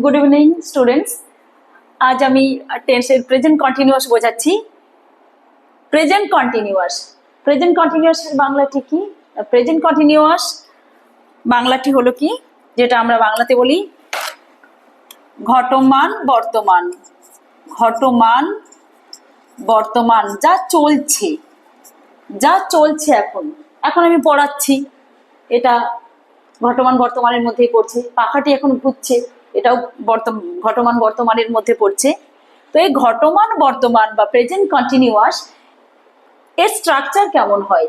Good evening students. আজ আমি টেন্সের প্রেজেন্ট কন্টিনিউয়াস বোঝাচ্ছি। প্রেজেন্ট কন্টিনিউয়াসের বাংলাটি কি? প্রেজেন্ট কন্টিনিউয়াস বাংলাটি হলো কি, যেটা আমরা বাংলাতে বলি ঘটমান বর্তমান। ঘটমান বর্তমান, যা চলছে, এখন এখন আমি পড়াচ্ছি, এটা ঘটমান বর্তমানের মধ্যেই পড়ছে। পাখাটি এখন ঘুরছে, এটাও ঘটমান বর্তমানের মধ্যে পড়ছে। তো এই ঘটমান বর্তমান বা প্রেজেন্ট কন্টিনিউয়াস এর স্ট্রাকচার কেমন হয়?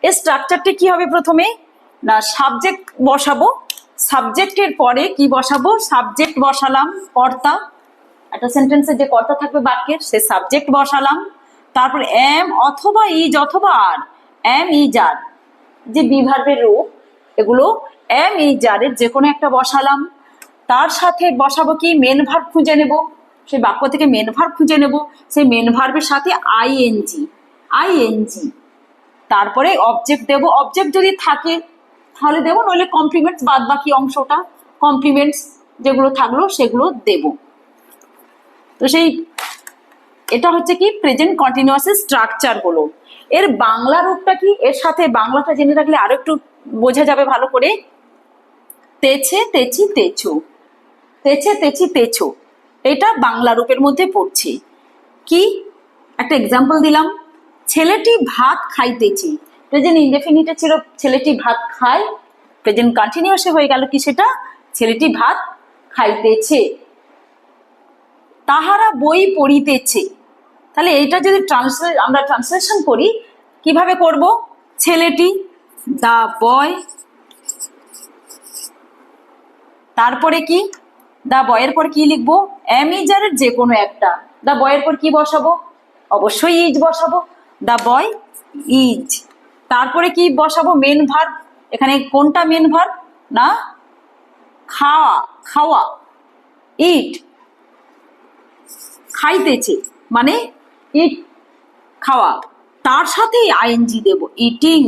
এর স্ট্রাকচারটা কি হবে? প্রথমে না সাবজেক্ট বসাবো, সাবজেক্টের পরে কি বসাবো? সাবজেক্ট বসালাম, কর্তা, একটা সেন্টেন্সে যে কর্তা থাকবে বাক্যের, সে সাবজেক্ট বসালাম। তারপর এম অথবা ইজ অথবা আর, এম ইজ আর যে বিভার্বের রূপ, এগুলো এম ইজ আর এর যে কোনো একটা বসালাম। তার সাথে বসাবো কি? মেন ভার্ব খুঁজে নেব, সেই বাক্য থেকে মেন ভার্ব খুঁজে নেব, সেই মেন ভার্বের সাথে আইএনজি। তারপরে অবজেক্ট দেব, অবজেক্ট যদি থাকে তাহলে দেবো, নইলে কমপ্লিমেন্টস, বাদ বাকি অংশটা কমপ্লিমেন্টস যেগুলো থাকলো সেগুলো দেব। তো সেই এটা হচ্ছে কি প্রেজেন্ট কন্টিনিউয়াসের স্ট্রাকচার হলো। এর বাংলা রূপটা কি? এর সাথে বাংলাটা জেনে রাখলে আরো একটু বোঝা যাবে ভালো করে। তেছে তেছি তেছো, তেছে তেছি তেছো, এটা বাংলা রূপের মধ্যে পড়ছে। কি একটা এক্সাম্পল দিলাম, ছেলেটি ভাত খাইতেছে, প্রেজেন্ট ইনডেফিনিটে ছিল ছেলেটি ভাত খায়, প্রেজেন্ট কন্টিনিউয়াসে হয়ে গেল কি সেটা? ছেলেটি ভাত খাইতেছে। তাহারা বই পড়িতেছে, তাহলে এইটা যদি আমরা ট্রান্সলেশন করি কিভাবে করব? ছেলেটি, দা বয়, তারপরে কি? দা বয়ের পর কি লিখবো? এম ইজ আর যে কোনো একটা। দা বয়ের পর কি বসাবো? অবশ্যই ইজ বসাবো, দা বয় ইজ। তারপরে কি বসাবো? Main verb. এখানে কোনটা মেন ভার্ব? না খাওয়া, ইট, খাইতেছে মানে ইট, খাওয়া। তার সাথে আইএনজি দেব, eating,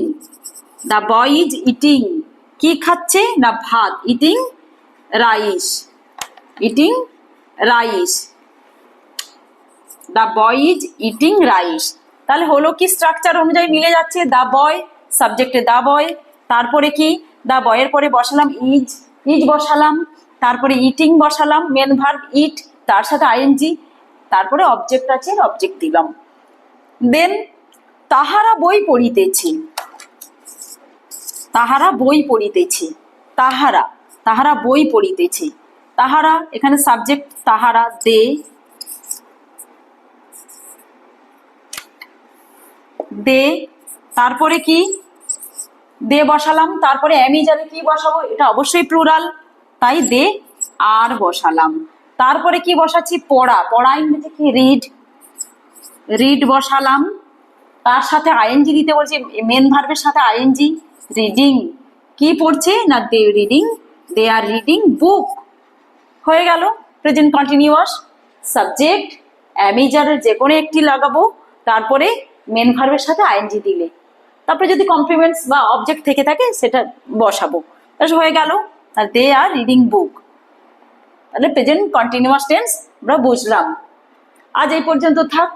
the boy is eating. কি খাচ্ছে? না ভাত, eating rice, the boy is eating rice. তাহলে হলো কি স্ট্রাকচার অনুযায়ী মিলে যাচ্ছে। দা বয়, সাবজেক্টে দা বয়, তারপরে কি? দা বয়ের পরে বসালাম ইজ বসালাম, তারপরে ইটিং বসালাম, মেন ভার্ব ইট, তার সাথে আইএনজি, তারপরে অবজেক্ট আছে, অবজেক্ট দিলাম। দেন তাহারা বই পড়িতেছে, তাহারা বই পড়িতেছে, তাহারা বই পড়িতেছে। তাহারা এখানে সাবজেক্ট, তাহারা, দে, তারপরে কি? দে বসালাম, তারপরে আমি জানি কি বসাবো? এটা অবশ্যই প্লুরাল, তাই দে আর বসালাম। তারপরে কি বসাচ্ছি? পড়া ইংরেজি কি? রিড বসালাম, তার সাথে আইএনজি দিতে বলছি, মেন ভার্বের সাথে আইএনজি। রিডিং, কি পড়ছে? না দে আর রিডিং বুক। হয়ে গেল প্রেজেন্ট কন্টিনিউয়াস। সাবজেক্ট অ্যামিজারের যে কোনো একটি লাগাবো, তারপরে মেন ভার্বের সাথে আইএনজি দিলে, তারপরে যদি কমপ্লিমেন্টস বা অবজেক্ট থেকে থাকে সেটা বসাবো। তাহলে হয়ে গেল দে আর রিডিং বুক। তাহলে প্রেজেন্ট কন্টিনিউয়াস টেন্স আমরা বুঝলাম। আজ এই পর্যন্ত থাক।